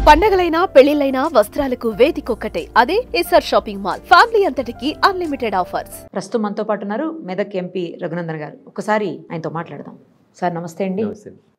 పండగలైనా పెళ్లిళ్లైనా వస్త్రాలకు వేదికొక్కటే అదే SR shopping mall. Family అంతటికి unlimited offers. ప్రస్తుతం మనతో పాటు ఉన్నారు మెదక్ ఎంపీ రఘునందన్ గారు. ఒకసారి ఆయనతో మాట్లాడదాం. సార్ నమస్తే అండి.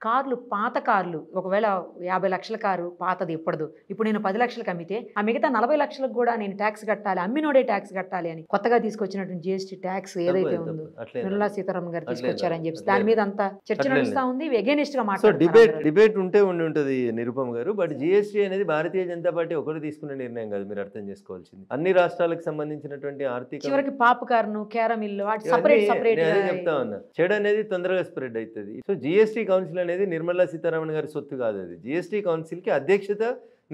కార్లు, పాత కార్లు, ఒకవేళ 50 లక్షల కారు పాతది ఎప్పటిదో, ఇప్పుడు నేను 10 లక్షలకు అమ్మితే ఆ మిగతా 40 లక్షలకు కూడా నేను ట్యాక్స్ కట్టాలి, అమ్మినోడే ట్యాక్స్ కట్టాలి అని కొత్తగా తీసుకొచ్చినటువంటి జిఎస్టీ ట్యాక్స్ ఏదైతే ఉందో నిర్మలా సీతారామన్ గారు తీసుకొచ్చారని చెప్పి దాని మీద అంతా చర్చ నడుస్తా ఉంది. ఎగెనిస్ట్ గా మాట్లాడుతున్నారు. డిబేట్ ఉంటే ఉంటది నిరుపమ్ గారు. బట్ జిఎస్టీ అనేది భారతీయ జనతా పార్టీ ఒకరు తీసుకున్న నిర్ణయం కాదు, మీరు అర్థం చేసుకోవాల్సింది. అన్ని రాష్ట్రాలకు సంబంధించినటువంటి ఆర్థిక చివరికి పాప్కార్న్, క్యారమిల్ సపరేట్ చెప్తా ఉన్నా. చెడు అనేది తొందరగా స్ప్రెడ్ అవుతుంది. సో జిఎస్టీ కౌన్సిల్ అనేది నిర్మలా సీతారామన్ గారి సొత్తు కాదు. అది జిఎస్టీ కౌన్సిల్ కి అధ్యక్షత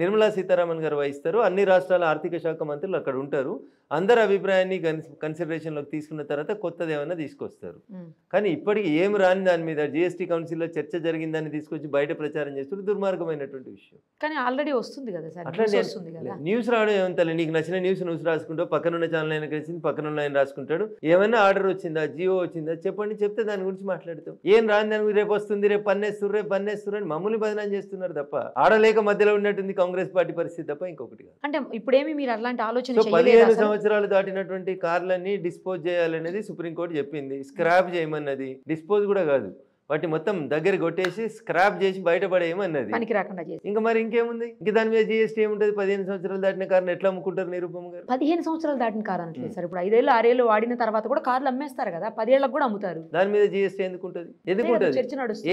నిర్మలా సీతారామన్ గారు వహిస్తారు. అన్ని రాష్ట్రాల ఆర్థిక శాఖ మంత్రులు అక్కడ ఉంటారు. అందరి అభిప్రాయాన్ని కన్సిడరేషన్లోకి తీసుకున్న తర్వాత కొత్తది ఏమైనా తీసుకొస్తారు. కానీ ఇప్పటికి ఏం రాని దాని మీద జిఎస్టీ కౌన్సిల్లో చర్చ జరిగిందని తీసుకొచ్చి బయట ప్రచారం చేస్తున్నారు. దుర్మార్గమైనటువంటి విషయం. కానీ ఆల్రెడీ వస్తుంది కదా సార్, న్యూస్ రావడం ఏమంతా, నీకు నచ్చిన న్యూస్ రాసుకుంటావు, పక్కనున్న ఛానల్ ఆయన కలిసింది, పక్కనున్న ఆయన రాసుకుంటాడు. ఏమైనా ఆర్డర్ వచ్చిందా, జియో వచ్చిందా చెప్పండి, చెప్తే దాని గురించి మాట్లాడతాం. ఏం రాని దాని గురించి రేపు వస్తుంది, రేపు పన్నేస్తున్నారు అని మమ్మల్ని బదనాం చేస్తున్నారు తప్ప, ఆడలేక మధ్యలో ఉన్నట్టుంది కాంగ్రెస్ పార్టీ పరిస్థితి తప్ప ఇంకొకటి కాదు. అంటే ఇప్పుడేమి మీరు అలాంటి ఆలోచన 15 సంవత్సరాలు దాటినటువంటి కార్లన్నీ డిస్పోజ్ చేయాలనేది సుప్రీంకోర్టు చెప్పింది. స్క్రాప్ చేయమన్నది, డిస్పోజ్ కూడా కాదు, వాటి మొత్తం దగ్గర కొట్టేసి స్క్రాప్ చేసి బయటపడేయమన్నది. ఇంకా మరి ఇంకేముంది? ఇంక దాని మీద జిఎస్టీ ఏముంటుంది? 15 సంవత్సరాలు దాటిన కార్ని ఎట్లా అమ్ముకుంటారు నిరుపమ్ గారు? 15 సంవత్సరాలు దాటిన కార్ అనట్లేదు సార్. ఇప్పుడు 5 ఏళ్ళు 6 ఏళ్ళు వాడిన తర్వాత కూడా కార్లు అమ్మేస్తారు కదా, 10 ఏళ్ళకు కూడా అమ్ముతారు. దాని మీద జిఎస్టీ ఎందుకుంటది?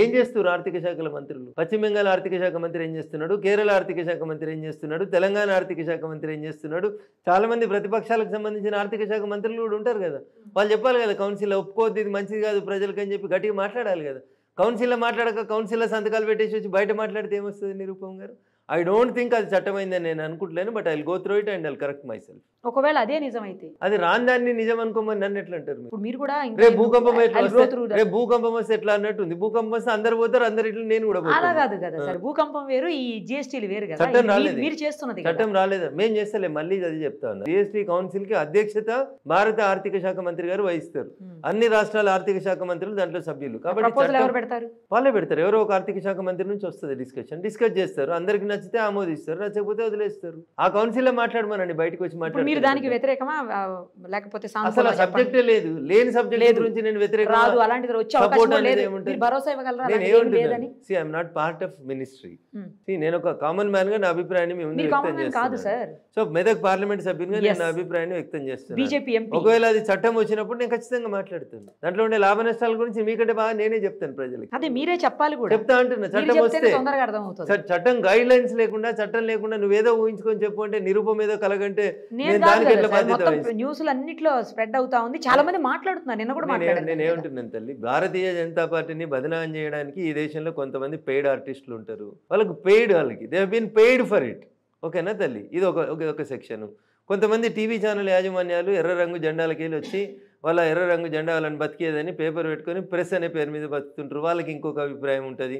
ఏం చేస్తారు ఆర్థిక శాఖల మంత్రులు? పశ్చిమ బెంగాల్ ఆర్థిక శాఖ మంత్రి ఏం చేస్తున్నాడు, కేరళ ఆర్థిక శాఖ మంత్రి ఏం చేస్తున్నాడు, తెలంగాణ ఆర్థిక శాఖ మంత్రి ఏం చేస్తున్నాడు, చాలా మంది ప్రతిపక్షాలకు సంబంధించిన ఆర్థిక శాఖ మంత్రులు కూడా ఉంటారు కదా. వాళ్ళు చెప్పాలి కదా, కౌన్సిల్లో ఒప్పుకోవద్దు, ఇది మంచిది కాదు ప్రజలకు అని చెప్పి గట్టిగా మాట్లాడాలి కదా. కౌన్సిల్లో మాట్లాడక కౌన్సిల్లో సంతకాలు పెట్టేసి వచ్చి బయట మాట్లాడితే ఏమొస్తుంది నిరుపమ్ గారు? ఐ డోంట్ థింక్ అది చట్టమైందని నేను అనుకుంటలేను. But I will go through it and I will correct myself. ఒకవేళ అదే నిజమైతే, అది రాని దాన్ని నిజం అనుకోమని నన్ను ఎట్లా అంటారు? మీరు కూడా రేపు భూకంపం వస్తే ఎట్లా అన్నట్టుంది. భూకంపం వస్తే అందరు పోతారు, అందరు ఇట్లా నేను కూడా అలా కాదు కదా సార్. భూకంపం వేరు, ఈ జిఎస్టీలు వేరు కదా. చట్టం రాలేదు, మీరు చేస్తున్నది చట్టం రాలేదు, మేము చేస్తలే. మళ్ళీ అది చెప్తా ఉన్నా. జిఎస్టీ కౌన్సిల్ కి అధ్యక్షత భారత ఆర్థిక శాఖ మంత్రి గారు వహిస్తారు. అన్ని రాష్ట్రాల ఆర్థిక శాఖ మంత్రులు దాంట్లో సభ్యులు. కాబట్టి వాళ్ళే పెడతారు. ఎవరో ఒక ఆర్థిక శాఖ మంత్రి నుంచి వస్తుంది డిస్కస్ చేస్తారు. అందరికి నచ్చితే ఆమోదిస్తారు, నచ్చకపోతే వదిలేస్తారు. ఆ కౌన్సిల్లో మాట్లాడమనండి, బయటకు వచ్చి మాట్లాడారు. మీరు దానికి వ్యతిరేకమా లేకపోతే అసలు సబ్జెక్టే లేదు, లేని సబ్జెక్ట్ గురించి నేను వ్యతిరేకం రాదు, అలాంటిది వచ్చే అవకాశం లేదు, మీరు భరోసా ఇవ్వగలరా? నేను ఏమంటున్నాను, see I am not part of ministry. See నేను ఒక కామన్ మ్యాన్ గా నా అభిప్రాయాన్ని మీ ముందు వ్యక్తం చేస్తున్నాను. సో మెదక్ పార్లమెంట్ సభ్యునిగా నేను నా అభిప్రాయాన్ని వ్యక్తం చేస్తున్నాను. ఒకవేళ అది చట్టం వచ్చినప్పుడు నేను ఖచ్చితంగా మాట్లాడుతాను. దాంట్లో ఉండే లాభ నష్టాల గురించి మీకంటే బాగా నేనే చెప్తాను ప్రజలకు. అదే మీరే చెప్పాలి కూడా. చెప్తా అంటున్నా. చట్టం వస్తే చట్టం గైడ్ లైన్స్ లేకుండా, చట్టం లేకుండా నువ్వేదో ఊహించుకొని చెప్పు అంటే, నిరూపం ఏదో కలగంటే న్యూస్ అన్నిట్లో స్ప్రెడ్ అవుతా ఉంది, చాలా మంది మాట్లాడుతున్నారు. నిన్న కూడా నేను ఏమంటున్నాను తల్లి, భారతీయ జనతా పార్టీని బదనాం చేయడానికి ఈ దేశంలో కొంతమంది పెయిడ్ ఆర్టిస్టులు ఉంటారు. వాళ్ళకి they have been paid for it. ఓకేనా తల్లి? ఇది ఒక సెక్షన్. కొంతమంది టీవీ ఛానల్ యాజమాన్యాలు ఎర్ర రంగు జెండాలకి వెళ్ళి వచ్చి వాళ్ళ ఎర్ర రంగు జెండా వాళ్ళని బతికేదని పేపర్ పెట్టుకొని ప్రెస్ అనే పేరు మీద బతుకుతుంటారు. వాళ్ళకి ఇంకొక అభిప్రాయం ఉంటుంది.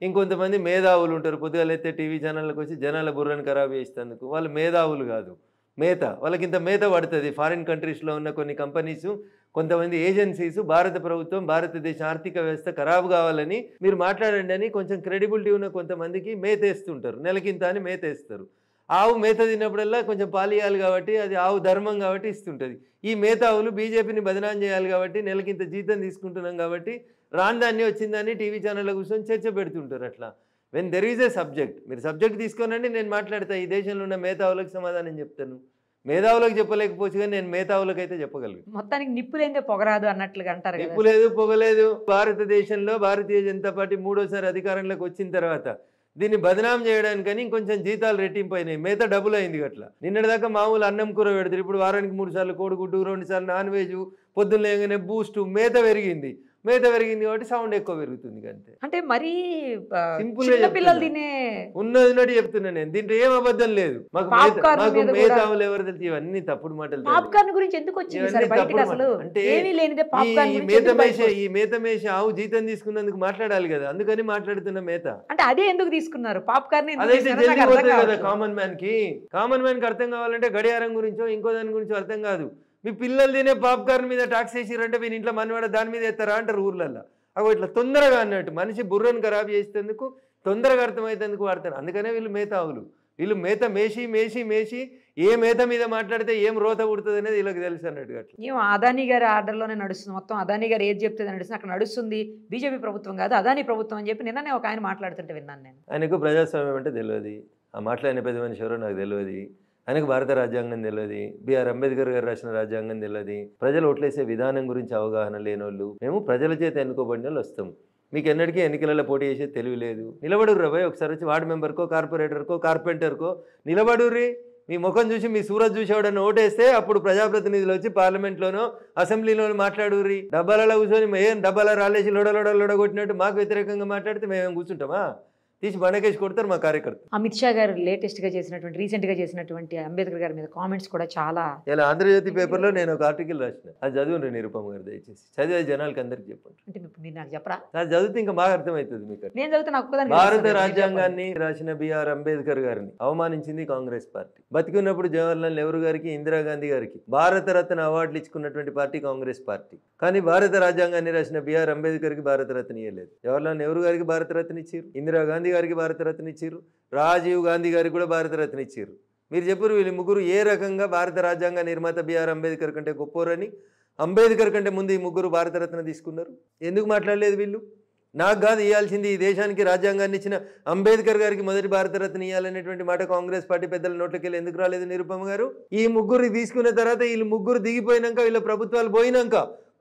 ఇంకొంతమంది మేధావులు ఉంటారు, పొద్దుగాలైతే టీవీ ఛానళ్ళకి వచ్చి జనాల బుర్రను ఖరాబ్ చేసేందుకు. వాళ్ళు మేధావులు కాదు, మేత. వాళ్ళకి ఇంత మేత పడుతుంది. ఫారిన్ కంట్రీస్లో ఉన్న కొన్ని కంపెనీసు, కొంతమంది ఏజెన్సీస్, భారత ప్రభుత్వం, భారతదేశ ఆర్థిక వ్యవస్థ ఖరాబు కావాలని మీరు మాట్లాడండి అని కొంచెం క్రెడిబిలిటీ ఉన్న కొంతమందికి మేతేస్తుంటారు. నెలకింత అని మేతేస్తారు. ఆవు మేత తిన్నప్పుడల్లా కొంచెం పాలియాలి కాబట్టి, అది ఆవు ధర్మం కాబట్టి ఇస్తుంటుంది. ఈ మేతావులు బీజేపీని బదనాం చేయాలి కాబట్టి, నెలకింత జీతం తీసుకుంటున్నాం కాబట్టి రాని దాన్ని వచ్చిందని టీవీ ఛానళ్ళ కూర్చొని చర్చ పెడుతుంటారు. అట్లా when there is a subject, మీరు సబ్జెక్ట్ తీసుకోనండి, నేను మాట్లాడతా. ఈ దేశంలో ఉన్న మేధావులకు సమాధానం చెప్తాను. మేధావులకు చెప్పలేకపోవచ్చు కానీ నేను మేధావులకు అయితే చెప్పగలను. మొత్తానికి నిప్పు లేదే పొగరాదు అన్నట్లుగా అంటారు. నిప్పు లేదు, పొగలేదు. భారతదేశంలో భారతీయ జనతా పార్టీ 3వ సారి అధికారంలోకి వచ్చిన తర్వాత దీన్ని బదనాం చేయడానికని ఇంకొంచెం జీతాలు రెట్టింపు అయినాయి. మేత డబుల్ అయింది. అట్లా నిన్నటిదాకా మామూలు అన్నం కూర పెడతారు, ఇప్పుడు వారానికి 3 సార్లు కోడిగుడ్డు, 2 సార్లు నాన్ వెజ్, పొద్దున్న లేగానే బూస్ట్. మేత పెరిగింది కాబట్టి సౌండ్ ఎక్కువ పెరుగుతుంది అంతే. అంటే మరీ సింపుల్ పిల్లలు తినే ఉన్నది చెప్తున్నా నేను. దీంట్లో ఏం అబద్ధం లేదు. మాకు మేధావులు ఎవరు తెలిసి ఇవన్నీ తప్పుడు మాటలు. పాప్కార్న్ గురించి ఎందుకు వచ్చింది అంటే ఈ మేతమేష ఆవు జీతం తీసుకున్నందుకు మాట్లాడాలి కదా, అందుకని మాట్లాడుతున్న మేత. అంటే అదే ఎందుకు తీసుకున్నారు పాప్కార్న్? అదైతే జల్దీ పోతుంది కదా కామన్ మ్యాన్ కి అర్థం కావాలంటే గడియారం గురించో ఇంకో దాని గురించో అర్థం కాదు. మీ పిల్లలు తినే పాప్కార్న్ మీద ట్యాక్స్ వేసిరంటే మీ ఇంట్లో మనవాడ దాని మీద ఎత్తారా అంటారు ఊర్లలో. అగో ఇట్లా తొందరగా అన్నట్టు మనిషి బుర్రను ఖరాబ్ చేసేందుకు, తొందరగా అర్థమయ్యేందుకు వాడతారు. అందుకనే వీళ్ళు మేధావులు. వీళ్ళు మేత మేసి మేసి మేసి ఏ మేత మీద మాట్లాడితే ఏం రోత పుడుతుంది అనేది వీళ్ళకి తెలుసు అన్నట్టుగా. ఏమో అదానీ గారి ఆర్డర్లోనే నడుస్తుంది మొత్తం. అదానీ గారు ఏది చెప్తే నడుస్తుంది, అక్కడ నడుస్తుంది. బీజేపీ ప్రభుత్వం కాదు అదానీ ప్రభుత్వం అని చెప్పి నిన్ననే ఒక ఆయన మాట్లాడుతుంటే విన్నాను నేను. ఆయనకు ప్రజాస్వామ్యం అంటే తెలియదు, ఆ మాట్లాడిన పెద్ద మనిషి ఎవరో నాకు తెలియదు, ఆయనకు భారత రాజ్యాంగం తెలియదు, బిఆర్ అంబేద్కర్ గారు రాసిన రాజ్యాంగం తెలియదు, ప్రజలు ఓట్లేసే విధానం గురించి అవగాహన లేనోళ్ళు. మేము ప్రజల చేత ఎన్నుకోబడిన వాళ్ళు వస్తాం, మీకు ఎన్నటికీ ఎన్నికలలో పోటీ చేసే తెలివి లేదు. నిలబడుర్రా భయ్, ఒకసారి వచ్చి వార్డు మెంబర్కో కార్పొరేటర్కో కార్పెంటర్కో నిలబడుర్రి. మీ ముఖం చూసి మీ సూరత్ చూసి ఎవడన్నా ఓటేస్తే అప్పుడు ప్రజాప్రతినిధులు వచ్చి పార్లమెంట్లోనో అసెంబ్లీలోనో మాట్లాడుర్రి. డబ్బాలలో కూర్చొని ఏం డబ్బాల రాలేసి లొడగొట్టినట్టు మాకు వ్యతిరేకంగా మాట్లాడితే మేము కూర్చుంటామా? తీసి బండకేసి కొడతారు మా కార్యకర్త. అమిత్ షా గారు రీసెంట్గా చేసినటువంటి అంబేద్కర్ గారి మీద కామెంట్స్ కూడా చాలా. ఇలా ఆంధ్రజ్యోతి పేపర్లో నేను ఒక ఆర్టికల్ రాసిన, అది చదువును నిరుపమ గారు, దయచేసి చదివే జనాలకి అందరికి చెప్పండి. అంటే మీరు నాకు చెప్పరా? అది చదివితే ఇంకా బాగా అర్థమవుతుంది మీకు. నేను చదివితే నాకు భారత రాజ్యాంగాన్ని రాసిన బిఆర్ అంబేద్కర్ గారిని అవమానించింది కాంగ్రెస్ పార్టీ. బతికున్నప్పుడు జవహర్లాల్ నెహ్రూ గారికి, ఇందిరాగాంధీ గారికి భారతరత్న అవార్డులు ఇచ్చుకున్నటువంటి పార్టీ కాంగ్రెస్ పార్టీ. కానీ భారత రాజ్యాంగాన్ని రాసిన బిఆర్ అంబేద్కర్కి భారతరత్న ఇవ్వలేదు. జవహర్లాల్ నెహ్రూ గారికి భారతరత్న ఇచ్చారు, ఇందిరాగాంధీ గారికి భారతరత్న ఇచ్చారు, రాజీవ్ గాంధీ గారికి కూడా భారతరత్న ఇచ్చారు. మీరు చెప్పారు వీళ్ళు ముగ్గురు ఏ రకంగా భారత రాజ్యాంగ నిర్మాత బిఆర్ అంబేద్కర్ కంటే గొప్పోరని. అంబేద్కర్ కంటే ముందు ఈ ముగ్గురు భారతరత్న తీసుకున్నారు. ఎందుకు మాట్లాడలేదు వీళ్ళు? నాకు కాదు ఇవ్వాల్సింది, ఈ దేశానికి రాజ్యాంగాన్ని ఇచ్చిన అంబేద్కర్ గారికి మొదటి భారతరత్న ఇవ్వాలనేటువంటి మాట కాంగ్రెస్ పార్టీ పెద్దల నోట్లకెళ్ళి ఎందుకు రాలేదు నిరుపమ గారు? ఈ ముగ్గురు తీసుకున్న తర్వాత వీళ్ళు ముగ్గురు దిగిపోయినాక, వీళ్ళ ప్రభుత్వాలు పోయినాక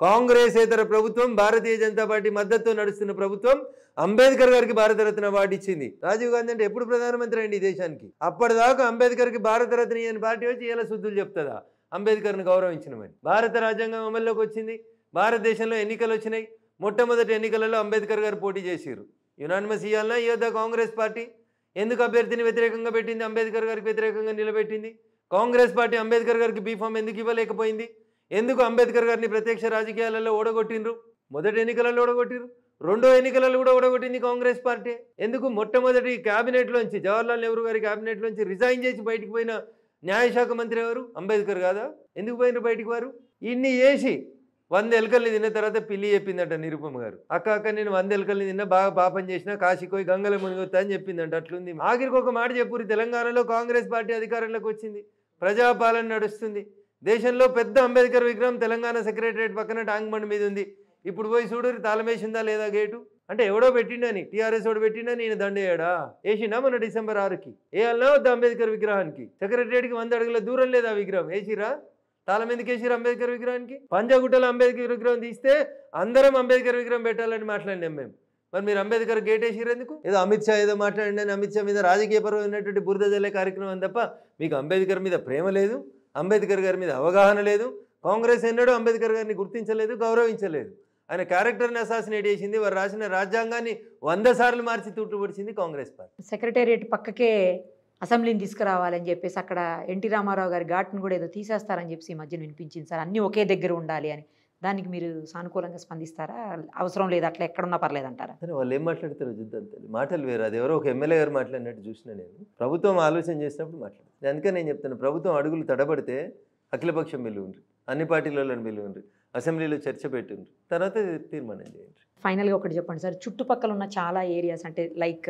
కాంగ్రెసేతర ప్రభుత్వం, భారతీయ జనతా పార్టీ మద్దతుతో నడుస్తున్న ప్రభుత్వం అంబేద్కర్ గారికి భారతరత్న అవార్డు ఇచ్చింది. రాజీవ్ గాంధీ అంటే ఎప్పుడు ప్రధానమంత్రి అండి ఈ దేశానికి? అప్పటిదాకా అంబేద్కర్కి భారతరత్న ఇవ్వని పార్టీ వచ్చి ఇలా శుద్ధులు చెప్తుందా అంబేద్కర్ని గౌరవించినమని? భారత రాజ్యాంగం అమల్లోకి వచ్చింది, భారతదేశంలో ఎన్నికలు వచ్చినాయి. మొట్టమొదటి ఎన్నికలలో అంబేద్కర్ గారు పోటీ చేశారు. యునానిమస్ ఇవ్వాలన్నా ఇవ్వద్దా కాంగ్రెస్ పార్టీ? ఎందుకు అభ్యర్థిని వ్యతిరేకంగా పెట్టింది, అంబేద్కర్ గారికి వ్యతిరేకంగా నిలబెట్టింది? కాంగ్రెస్ పార్టీ అంబేద్కర్ గారికి బీఫామ్ ఎందుకు ఇవ్వలేకపోయింది? ఎందుకు అంబేద్కర్ గారిని ప్రత్యక్ష రాజకీయాలలో ఓడగొట్టిండ్రు? మొదటి ఎన్నికలలో ఓడగొట్టిరు, రెండో ఎన్నికలలో కూడా ఓడగొట్టింది కాంగ్రెస్ పార్టీ. ఎందుకు మొట్టమొదటి క్యాబినెట్లోంచి, జవహర్లాల్ నెహ్రూ గారి క్యాబినెట్లోంచి రిజైన్ చేసి బయటికి పోయిన న్యాయశాఖ మంత్రి ఎవరు? అంబేద్కర్ కాదా? ఎందుకు పోయినారు బయటికి వారు? ఇన్ని చేసి 100 ఎలకల్ని తిన్న తర్వాత పిల్లి చెప్పిందట నిరుపమ గారు. అక్క నేను 100 ఎలకల్ని తిన్నా, బాగా పాపం చేసినా, కాశీకోయి గంగల మునిగొత్తా అని చెప్పిందంట. అట్లుంది. ఆఖరికి ఒక మాట చెప్పురు, తెలంగాణలో కాంగ్రెస్ పార్టీ అధికారంలోకి వచ్చింది, ప్రజాపాలన నడుస్తుంది. దేశంలో పెద్ద అంబేద్కర్ విగ్రహం తెలంగాణ సెక్రటరియట్ పక్కన ట్యాంక్ బండ్ మీద ఉంది. ఇప్పుడు పోయి చూడు తాళమేసిందా లేదా గేటు అంటే ఎవడో పెట్టిండని, టీఆర్ఎస్ వాడు పెట్టిండని ఈయన దండేయాడా? వేసిండా మన డిసెంబర్ 6కి? వేయాలన్నా వద్ద అంబేద్కర్ విగ్రహానికి? సెక్రటరియట్కి 100 అడుగుల దూరం లేదా విగ్రహం? వేసిరా? తాళం ఎందుకు వేసిరు అంబేద్కర్ విగ్రహానికి? పంజాగుట్టలో అంబేద్కర్ విగ్రహం తీస్తే అందరం అంబేద్కర్ విగ్రహం పెట్టాలని మాట్లాడినాం మేము. మరి మీరు అంబేద్కర్ గేట్ వేసిరు ఎందుకు? ఏదో అమిత్ షా ఏదో మాట్లాడండి, అమిత్ షా మీద రాజకీయపరమైనటువంటి బురద జల్లే కార్యక్రమం తప్ప మీకు అంబేద్కర్ మీద ప్రేమ లేదు, అంబేద్కర్ గారి మీద అవగాహన లేదు. కాంగ్రెస్ ఎన్నడూ అంబేద్కర్ గారిని గుర్తించలేదు, గౌరవించలేదు. ఆయన క్యారెక్టర్ని అసాసినేట్ చేసింది, వారు రాసిన రాజ్యాంగాన్ని 100 సార్లు మార్చి తూట్టుపడిచింది కాంగ్రెస్ పార్టీ. సెక్రటేరియట్ పక్కకే అసెంబ్లీని తీసుకురావాలని చెప్పేసి అక్కడ ఎన్టీ రామారావు గారి ఘాట్ను కూడా ఏదో తీసేస్తారని చెప్పి ఈ మధ్యన వినిపించింది సార్, అన్నీ ఒకే దగ్గర ఉండాలి అని. దానికి మీరు సానుకూలంగా స్పందిస్తారా? అవసరం లేదు, అట్లా ఎక్కడున్నా పర్లేదంటారా? సరే, వాళ్ళు ఏం మాట్లాడతారో చూద్దాం. మాటలు వేరు, అది ఎవరో ఒక ఎమ్మెల్యే గారు మాట్లాడినట్టు చూసిన నేను. ప్రభుత్వం ఆలోచన చేసినప్పుడు మాట్లాడు. అందుకే నేను చెప్తాను, ప్రభుత్వం అడుగులు తడబడితే అఖిలపక్షం బిల్లు ఉండ్రి, అన్ని పార్టీలలో బిల్లు ఉండ్రి, అసెంబ్లీలో చర్చ పెట్టిండ్రి, తర్వాత తీర్మానం చేయండి. ఫైనల్గా ఒకటి చెప్పండి సార్, చుట్టుపక్కల ఉన్న చాలా ఏరియాస్ అంటే లైక్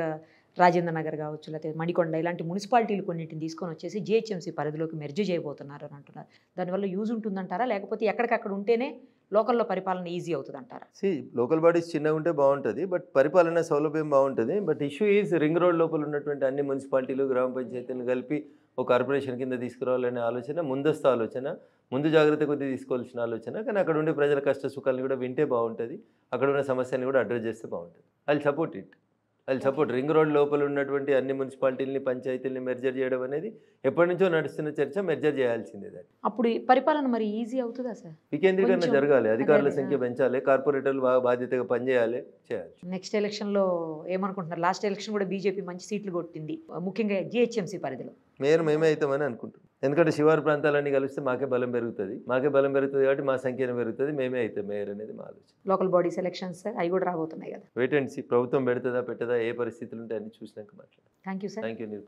రాజేంద్ర నగర్ కావచ్చు, లేకపోతే మణికొండ, ఇలాంటి మున్సిపాలిటీలు కొన్నింటిని తీసుకొని వచ్చేసి జిహెచ్ఎంసీ పరిధిలోకి మెర్జ్ చేయబోతున్నారు అని అంటున్నారు. దానివల్ల యూజ్ ఉంటుందంటారా, లేకపోతే ఎక్కడికక్కడ ఉంటేనే లోకల్లో పరిపాలన ఈజీ అవుతుంది అంటారా? లోకల్ బాడీస్ చిన్నగా ఉంటే బాగుంటుంది, బట్ పరిపాలన సౌలభ్యం బాగుంటుంది. But issue is ring road లోపల ఉన్నటువంటి అన్ని మున్సిపాలిటీలు, గ్రామ పంచాయతీలను కలిపి ఒక కార్పొరేషన్ కింద తీసుకురావాలనే ఆలోచన, ముందస్తు ఆలోచన, ముందు జాగ్రత్త కొద్దీ తీసుకోవాల్సిన ఆలోచన. కానీ అక్కడ ఉండే ప్రజల కష్ట సుఖాలను కూడా వింటే బాగుంటుంది, అక్కడ ఉన్న సమస్యని కూడా అడ్రస్ చేస్తే బాగుంటుంది. I support it. Ring road లోపల ఉన్నటువంటి అన్ని మున్సిపాలిటీలని, పంచాయతీలని మెర్జర్ చేయడం అనేది ఎప్పటి నుంచో నడుస్తున్న చర్చ. మెర్జర్ చేయాల్సిందే దాన్ని. అప్పుడు పరిపాలన మరి ఈజీ అవుతుందా సార్? వికేంద్రీకరణ జరగాలి, అధికారుల సంఖ్య పెంచాలి, కార్పొరేటర్లు బాగా బాధ్యతగా పనిచేయాలి, చేయాలి. నెక్స్ట్ ఎలక్షన్లో ఏమనుకుంటున్నారు? లాస్ట్ ఎలక్షన్ కూడా బీజేపీ మంచి సీట్లు కొట్టింది, ముఖ్యంగా జిహెచ్ఎంసీ పరిధిలో. మేమే అవుతామని అనుకుంటున్నాం. ఎందుకంటే శివారు ప్రాంతాలన్నీ కలిస్తే మాకే బలం పెరుగుతుంది కాబట్టి మా సంఖ్యను పెరుగుతుంది, మేమే అవుతాం మేయర్ అనేది మా ఆలోచన. లోకల్ బాడీస్ ఎలక్షన్స్ అవి కూడా రాబోతున్నాయి కదా, వెయిట్ అండ్ సీ. ప్రభుత్వం పెడుతుందా పెట్టదా, ఏ పరిస్థితులు ఉంటే అన్ని చూసినాక మాట్లాడాలి. Thank you sir.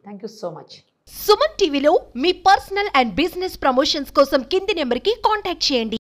Thank you so much. Suman టీవీలో మీ పర్సనల్ అండ్ బిజినెస్ ప్రమోషన్స్ కోసం కింది నెంబర్కి కాంటాక్ట్ చేయండి.